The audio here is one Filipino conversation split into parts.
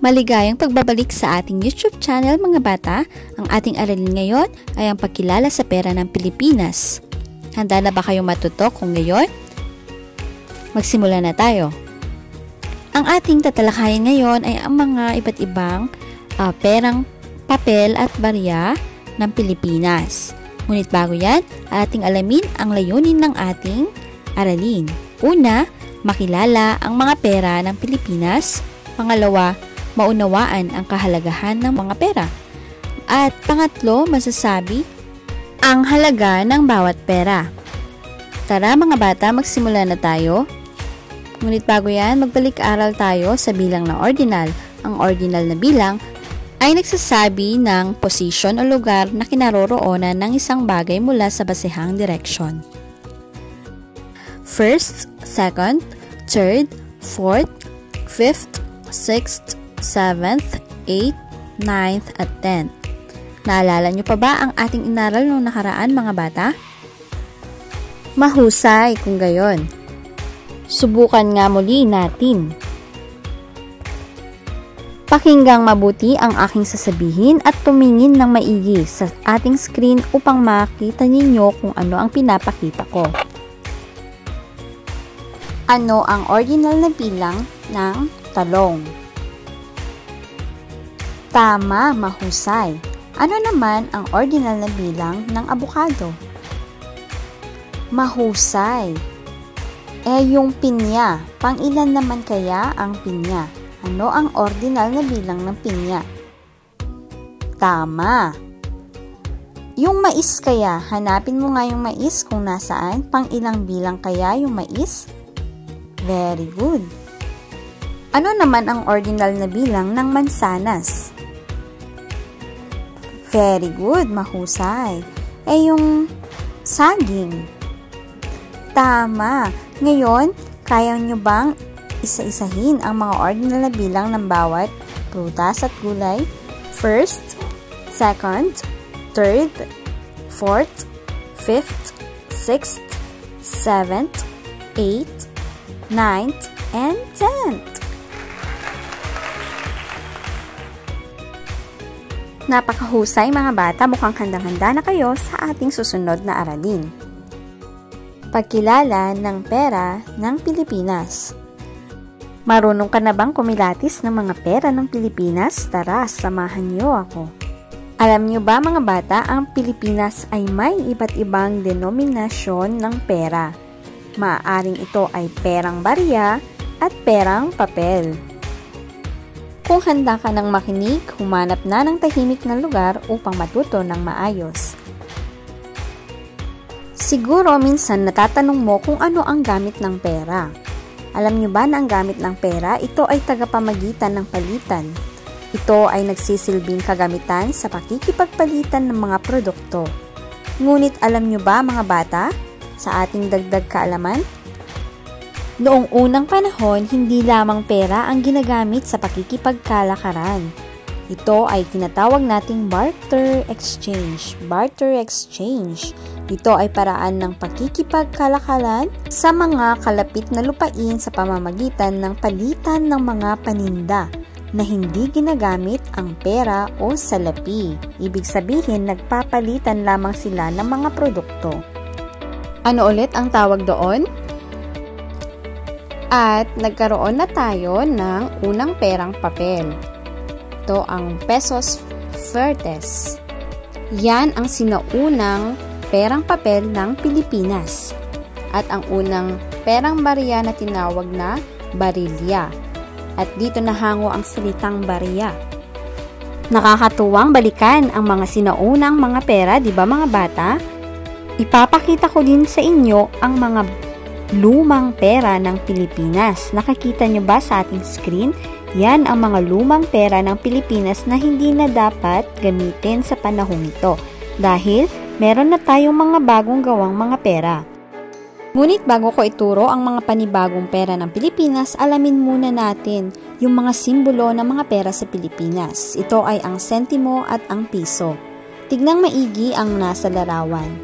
Maligayang pagbabalik sa ating YouTube channel mga bata. Ang ating aralin ngayon ay ang pagkilala sa pera ng Pilipinas. Handa na ba kayong matuto kung ngayon? Magsimula na tayo. Ang ating tatalakayin ngayon ay ang mga iba't ibang perang papel at barya ng Pilipinas. Ngunit bago yan, ating alamin ang layunin ng ating aralin. Una, makilala ang mga pera ng Pilipinas. Pangalawa, maunawaan ang kahalagahan ng mga pera. At pangatlo, masasabi ang halaga ng bawat pera. Tara mga bata, magsimula na tayo. Ngunit bago yan, magbalik-aral tayo sa bilang na ordinal. Ang ordinal na bilang ay nagsasabi ng posisyon o lugar na kinaroroonan ng isang bagay mula sa basehang direksyon. First, second, third, fourth, fifth, sixth, 7th, 8th, 9th, at 10th. Naalala nyo pa ba ang ating inaral noong nakaraan mga bata? Mahusay kung gayon. Subukan nga muli natin. Pakinggang mabuti ang aking sasabihin at tumingin ng maigi sa ating screen upang makita ninyo kung ano ang pinapakita ko. Ano ang ordinal na bilang ng talong? Tama, mahusay. Ano naman ang ordinal na bilang ng abukado? Mahusay. Yung pinya, pang-ilan naman kaya ang pinya? Ano ang ordinal na bilang ng pinya? Tama. Yung mais kaya, hanapin mo nga yung mais kung nasaan, pang-ilang bilang kaya yung mais? Very good. Ano naman ang ordinal na bilang ng mansanas? Very good, mahusay. Yung saging. Tama. Ngayon, kaya nyo bang isa-isahin ang mga ordinal na bilang ng bawat prutas at gulay? First, second, third, fourth, fifth, sixth, seventh, eighth, ninth, and 10th. Napakahusay mga bata, mukhang handang-handa na kayo sa ating susunod na aralin. Pagkilala ng pera ng Pilipinas. Marunong ka na bang kumilatis ng mga pera ng Pilipinas? Tara, samahan niyo ako. Alam niyo ba mga bata, ang Pilipinas ay may iba't ibang denominasyon ng pera. Maaaring ito ay perang barya at perang papel. Kung handa ka ng makinig, humanap na ng tahimik na lugar upang matuto ng maayos. Siguro minsan natatanong mo kung ano ang gamit ng pera. Alam niyo ba na ang gamit ng pera, ito ay tagapamagitan ng palitan. Ito ay nagsisilbing kagamitan sa pakikipagpalitan ng mga produkto. Ngunit alam niyo ba mga bata, sa ating dagdag kaalaman, noong unang panahon, hindi lamang pera ang ginagamit sa pakikipagkalakaran. Ito ay tinatawag nating barter exchange. Barter exchange. Ito ay paraan ng pakikipagkalakalan sa mga kalapit na lupain sa pamamagitan ng palitan ng mga paninda na hindi ginagamit ang pera o salapi. Ibig sabihin, nagpapalitan lamang sila ng mga produkto. Ano ulit ang tawag doon? At nagkaroon na tayo ng unang perang papel. Ito ang pesos fuertes. Yan ang sinaunang perang papel ng Pilipinas. At ang unang perang barya na tinawag na barilya. At dito nahango ang salitang barya. Nakakatuwang balikan ang mga sinaunang mga pera, di ba mga bata? Ipapakita ko din sa inyo ang mga lumang pera ng Pilipinas. Nakikita nyo ba sa ating screen? Yan ang mga lumang pera ng Pilipinas na hindi na dapat gamitin sa panahong ito dahil meron na tayong mga bagong gawang mga pera. Ngunit bago ko ituro ang mga panibagong pera ng Pilipinas, alamin muna natin yung mga simbolo ng mga pera sa Pilipinas. Ito ay ang sentimo at ang piso. Tignang maigi ang nasa larawan.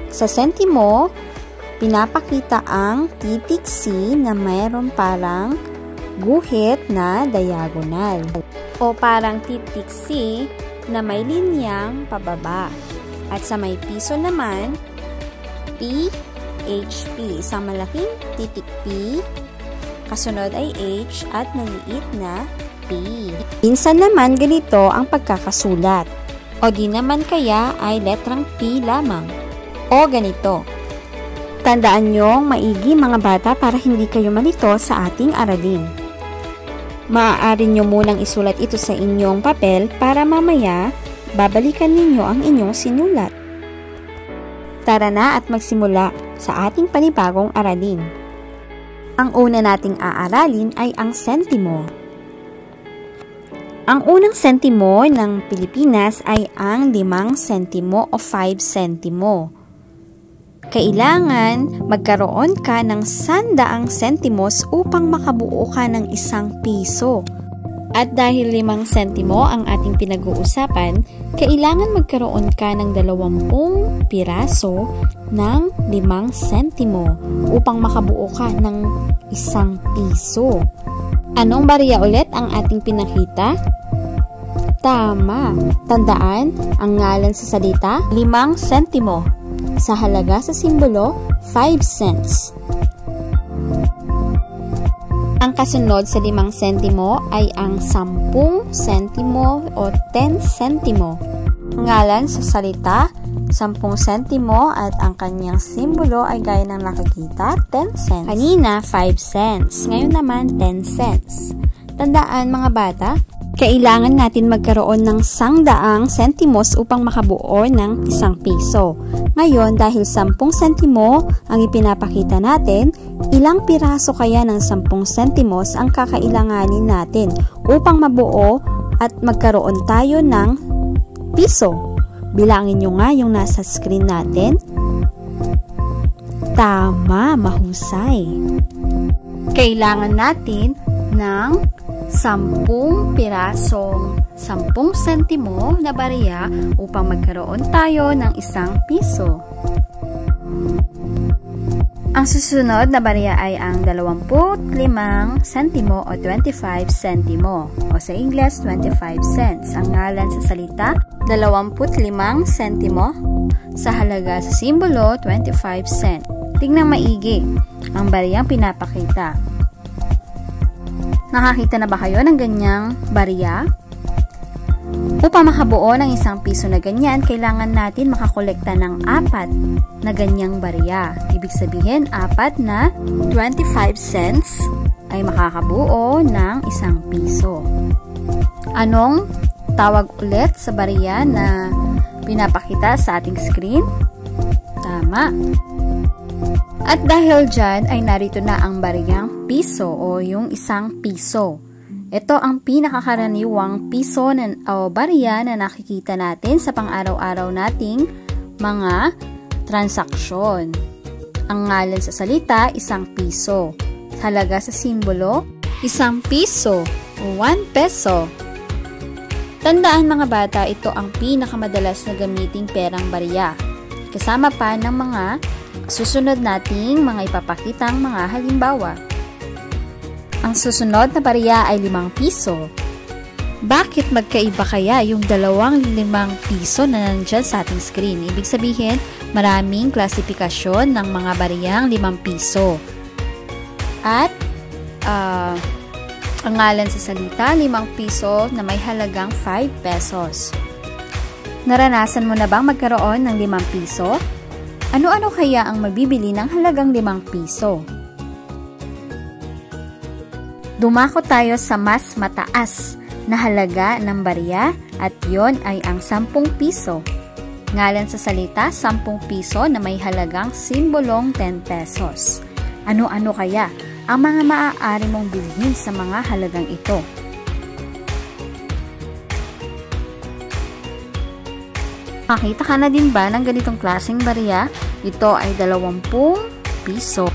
Sa sentimo, pinapakita ang titik C na mayroon parang guhit na diagonal o parang titik C na may linyang pababa. At sa may piso naman, PHP, isang malaking titik P, kasunod ay H at maliit na P. Minsan naman ganito ang pagkakasulat. O di naman kaya ay letrang P lamang. O ganito. Tandaan niyong maigi mga bata para hindi kayo malito sa ating aralin. Maaari niyo munang isulat ito sa inyong papel para mamaya babalikan ninyo ang inyong sinulat. Tara na at magsimula sa ating panibagong aralin. Ang una nating aaralin ay ang sentimo. Ang unang sentimo ng Pilipinas ay ang 5 sentimo o 5 sentimo. Kailangan magkaroon ka ng 100 sentimos upang makabuo ka ng 1 piso. At dahil 5 sentimo ang ating pinag-uusapan, kailangan magkaroon ka ng 20 piraso ng 5 sentimo upang makabuo ka ng 1 piso. Anong barya ulit ang ating pinakita? Tama! Tandaan, ang ngalan sa salita, 5 sentimo. Sa halaga sa simbolo, 5 cents. Ang kasunod sa 5 sentimo ay ang 10 sentimo o 10 sentimo. Ngalan sa salita, 10 sentimo at ang kanyang simbolo ay gaya ng nakikita, 10 cents. Kanina, 5 cents. Ngayon naman, 10 cents. Tandaan mga bata, kailangan natin magkaroon ng 100 sentimos upang makabuo ng 1 piso. Ngayon, dahil 10 sentimo ang ipinapakita natin, ilang piraso kaya ng 10 sentimos ang kakailanganin natin upang mabuo at magkaroon tayo ng piso? Bilangin nyo nga yung nasa screen natin. Tama, mahusay. Kailangan natin ng 10 pirasong 10 sentimo na barya upang magkaroon tayo ng 1 piso. Ang susunod na barya ay ang 25 sentimo o 25 sentimo o sa Ingles 25 cents. Ang ngalan sa salita, 25 sentimo sa halaga sa simbolo 25 cent. Tingnan maigi ang bariyang pinapakita. Nakakita na ba kayo ng ganyang barya? Upang makabuo ng 1 piso na ganyan, kailangan natin makakolekta ng 4 na ganyang barya. Ibig sabihin, 4 na 25 cents ay makakabuo ng 1 piso. Anong tawag ulit sa barya na pinapakita sa ating screen? Tama. At dahil dyan ay narito na ang baryang piso o yung 1 piso. Ito ang pinakakaraniwang piso o barya na nakikita natin sa pang-araw-araw nating mga transaksyon. Ang ngalan sa salita, 1 piso. Halaga sa simbolo, 1 piso o 1 peso. Tandaan mga bata, ito ang pinakamadalas na gamiting perang barya. Kasama pa ng mga susunod nating mga ipapakitang mga halimbawa. Ang susunod na barya ay 5 piso. Bakit magkaiba kaya yung 2 5 piso na nandyan sa ating screen? Ibig sabihin, maraming klasifikasyon ng mga baryang 5 piso. At, ang ngalan sa salita, 5 piso na may halagang 5 pesos. Naranasan mo na bang magkaroon ng 5 piso? Ano-ano kaya ang mabibili ng halagang 5 piso? Dumako tayo sa mas mataas na halaga ng barya at yon ay ang 10 piso. Ngalan sa salita, 10 piso na may halagang simbolong 10 pesos. Ano-ano kaya ang mga maaari mong bilhin sa mga halagang ito? Makita ka na din ba ng ganitong klaseng barya? Ito ay 20 piso.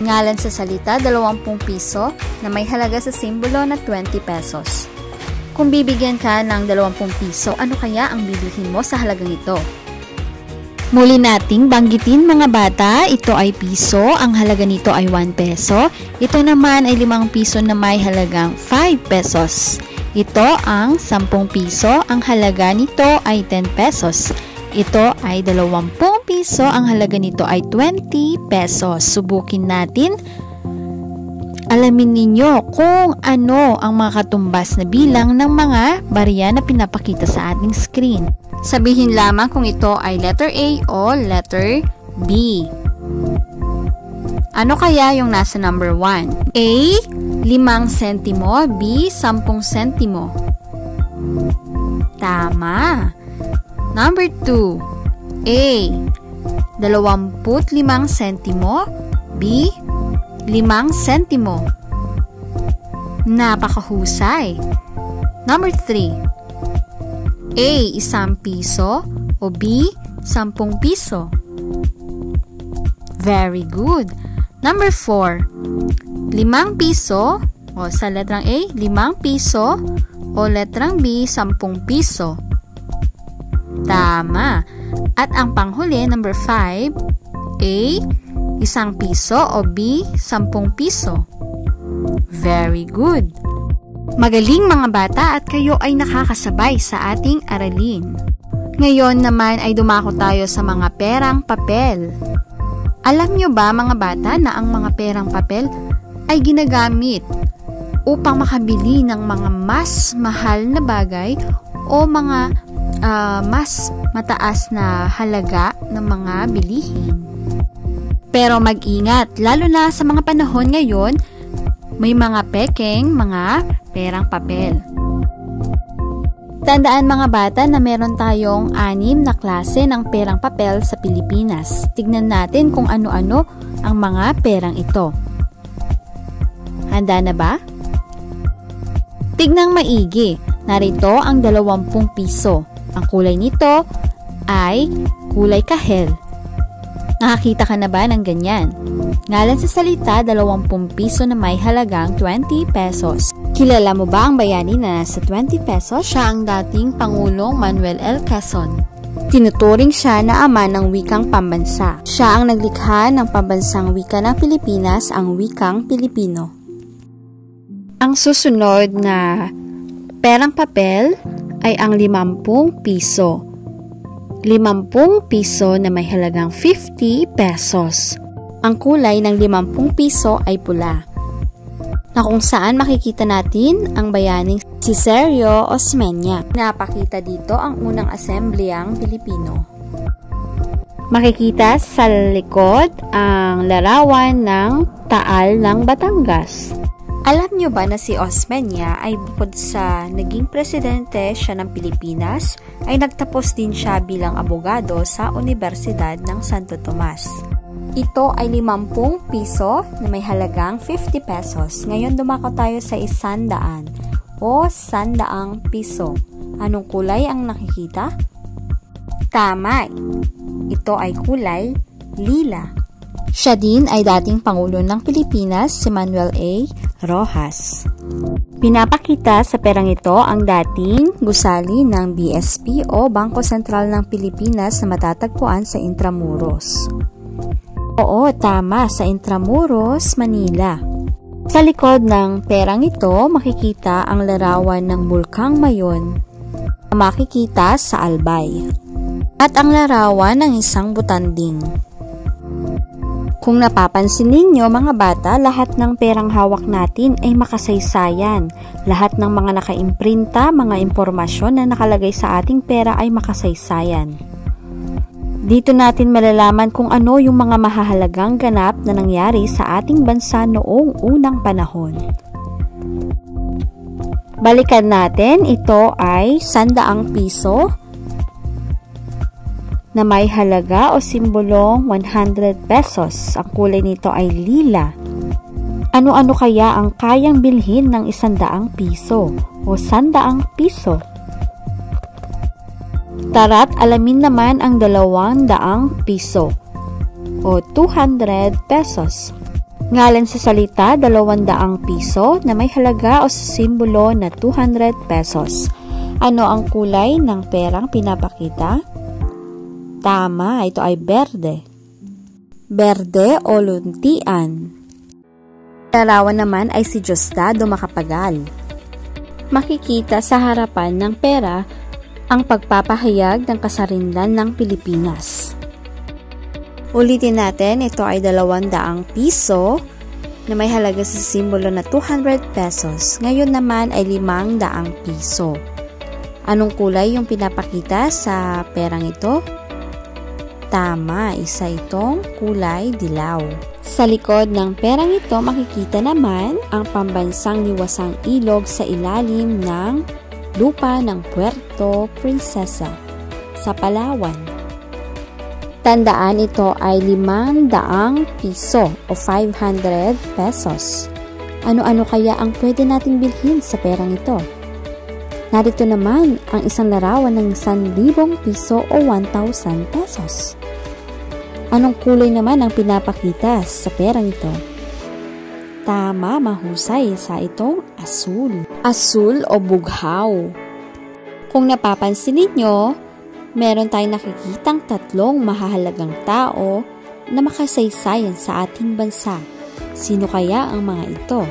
Ngalan sa salita, 20 piso na may halaga sa simbolo na 20 pesos. Kung bibigyan ka ng 20 piso, ano kaya ang bibilhin mo sa halagang ito? Muli nating banggitin mga bata, ito ay piso, ang halaga nito ay 1 peso. Ito naman ay 5 piso na may halagang 5 pesos. Ito ang 10 piso, ang halaga nito ay 10 pesos. Ito ay 20 piso, ang halaga nito ay 20 pesos. Subukin natin. Alamin ninyo kung ano ang mga katumbas na bilang ng mga barya na pinapakita sa ating screen. Sabihin lamang kung ito ay letter A o letter B. Ano kaya yung nasa number 1? A, 5 sentimo, B, 10 sentimo. Tama. Number 2. A, 25 sentimo, B, 5 sentimo. Napakahusay. Number 3. A, 1 piso o B, 10 piso. Very good. Number 4. 5 piso o sa letrang A, 5 piso o letrang B, 10 piso. Tama. At ang panghuli, number 5. A, 1 piso o B, 10 piso. Very good. Magaling mga bata at kayo ay nakakasabay sa ating aralin. Ngayon naman ay dumako tayo sa mga perang papel. Alam nyo ba mga bata na ang mga perang papel ay ginagamit upang makabili ng mga mas mahal na bagay o mga mas mataas na halaga ng mga bilihin. Pero mag-ingat, lalo na sa mga panahon ngayon, may mga pekeng mga perang papel. Tandaan mga bata na meron tayong 6 na klase ng perang papel sa Pilipinas. Tignan natin kung ano-ano ang mga perang ito. Handa na ba? Tignang maigi. Narito ang 20 piso. Ang kulay nito ay kulay kahel. Nakakita ka na ba ng ganyan? Ngalan sa salita, 20 piso na may halagang 20 pesos. Kilala mo ba ang bayani na nasa 20 pesos? Siya ang dating Pangulong Manuel L. Quezon. Tinuturing siya na ama ng wikang pambansa. Siya ang naglikha ng pambansang wika ng Pilipinas, ang wikang Pilipino. Ang susunod na perang papel ay ang 50 piso. 50 piso na may halagang 50 pesos. Ang kulay ng 50 piso ay pula, na kung saan makikita natin ang bayaning si Sergio Osmeña. Napakita dito ang unang asembleyang Pilipino. Makikita sa likod ang larawan ng Taal ng Batangas. Alam nyo ba na si Osmeña ay bukod sa naging presidente siya ng Pilipinas, ay nagtapos din siya bilang abogado sa Universidad ng Santo Tomas. Ito ay 50 piso na may halagang 50 pesos. Ngayon dumako tayo sa 100 o 100 piso. Anong kulay ang nakikita? Tama! Ito ay kulay lila. Siya din ay dating Pangulo ng Pilipinas, si Manuel A. Rojas. Pinapakita sa perang ito ang dating gusali ng BSP o Bangko Sentral ng Pilipinas na matatagpuan sa Intramuros. Oo, tama, sa Intramuros, Manila. Sa likod ng perang ito, makikita ang larawan ng Bulkang Mayon na makikita sa Albay. At ang larawan ng isang butanding. Kung napapansin ninyo mga bata, lahat ng perang hawak natin ay makasaysayan. Lahat ng mga nakaimprinta, mga impormasyon na nakalagay sa ating pera ay makasaysayan. Dito natin malalaman kung ano yung mga mahahalagang ganap na nangyari sa ating bansa noong unang panahon. Balikan natin, ito ay 100 piso na may halaga o simbolong 100 pesos. Ang kulay nito ay lila. Ano-ano kaya ang kayang bilhin ng 100 piso o 100 piso? Tara't alamin naman ang 200 piso o 200 pesos. Ngalan sa salita, 200 piso na may halaga o simbolo na 200 pesos. Ano ang kulay ng perang pinapakita? Tama, ito ay berde. Berde o luntian. Larawan naman ay si Diosdado Macapagal. Makikita sa harapan ng pera ang pagpapahayag ng kasarinlan ng Pilipinas. Ulitin natin, ito ay 200 piso na may halaga sa simbolo na 200 pesos. Ngayon naman ay 500 piso. Anong kulay yung pinapakita sa perang ito? Tama, isa itong kulay dilaw. Sa likod ng perang ito, makikita naman ang pambansang liwasang ilog sa ilalim ng lupa ng Puerto Princesa sa Palawan. Tandaan, ito ay 500 piso o 500 pesos. Ano-ano kaya ang pwede nating bilhin sa perang ito? Narito naman ang isang larawan ng 1,000 piso o 1,000 pesos. Anong kulay naman ang pinapakita sa perang ito? Tama, mahusay, sa itong asul. Asul o bughaw. Kung napapansin ninyo, meron tayong nakikitang 3 mahahalagang tao na makasaysayan sa ating bansa. Sino kaya ang mga ito?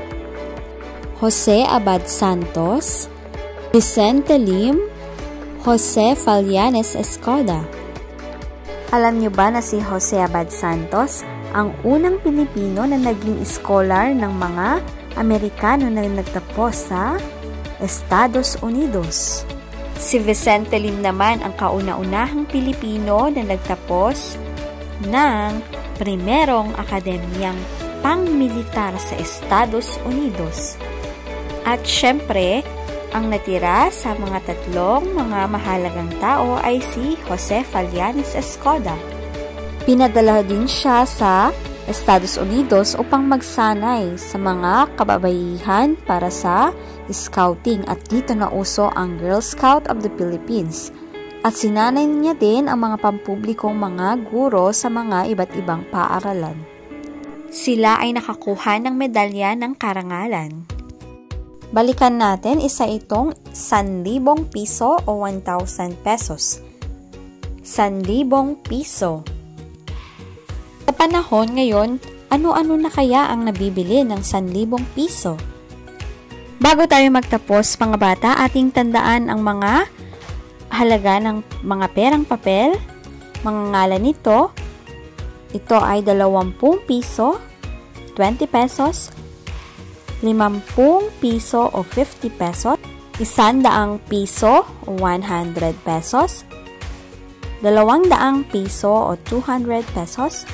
Jose Abad Santos, Vicente Lim, Jose Fallanes Escoda. Alam niyo ba na si Jose Abad Santos ang unang Pilipino na naging scholar ng mga Amerikano na nagtapos sa Estados Unidos? Si Vicente Lim naman ang kauna-unahang Pilipino na nagtapos ng primerong akademiyang pangmilitar sa Estados Unidos. At syempre, ang natira sa mga 3 mga mahalagang tao ay si Jose Fallanes Escoda. Pinadala din siya sa Estados Unidos upang magsanay sa mga kababaihan para sa scouting at dito nauso ang Girl Scout of the Philippines. At sinanay niya din ang mga pampublikong mga guro sa mga iba't ibang paaralan. Sila ay nakakuha ng medalya ng karangalan. Balikan natin, isa itong 1,000 piso o 1,000 pesos. 1,000 piso. Sa panahon ngayon, ano-ano na kaya ang nabibili ng 1,000 piso? Bago tayo magtapos, mga bata, ating tandaan ang mga halaga ng mga perang papel. Mga ngalan nito, ito ay 20 piso, 20 pesos, 50 piso o 50 pesos, 100 piso o 100 pesos, 200 piso o 200 pesos,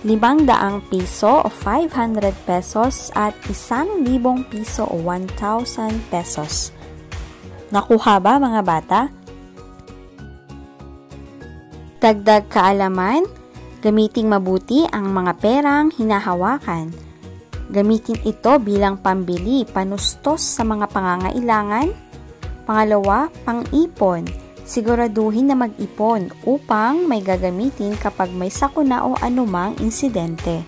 500 piso o 500 pesos at 1,000 piso o 1,000 pesos. Nakuha ba, mga bata? Dagdag kaalaman, gamiting mabuti ang mga perang hinahawakan. Gamitin ito bilang pambili, panustos sa mga pangangailangan. Pangalawa, pang-ipon. Siguraduhin na mag-ipon upang may gagamitin kapag may sakuna o anumang insidente.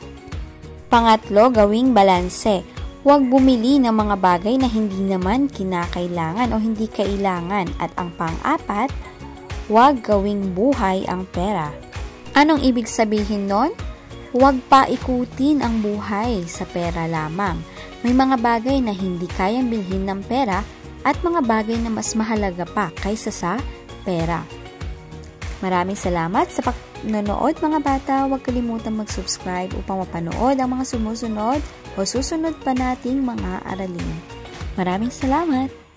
Pangatlo, gawing balanse. Huwag bumili ng mga bagay na hindi naman kinakailangan o hindi kailangan. At ang pang-apat, huwag gawing buhay ang pera. Anong ibig sabihin nun? Huwag pa ikutin ang buhay sa pera lamang. May mga bagay na hindi kayang bilhin ng pera at mga bagay na mas mahalaga pa kaysa sa pera. Maraming salamat sa panonood, mga bata. Huwag kalimutang mag-subscribe upang mapanood ang mga sumusunod o susunod pa nating mga aralin. Maraming salamat!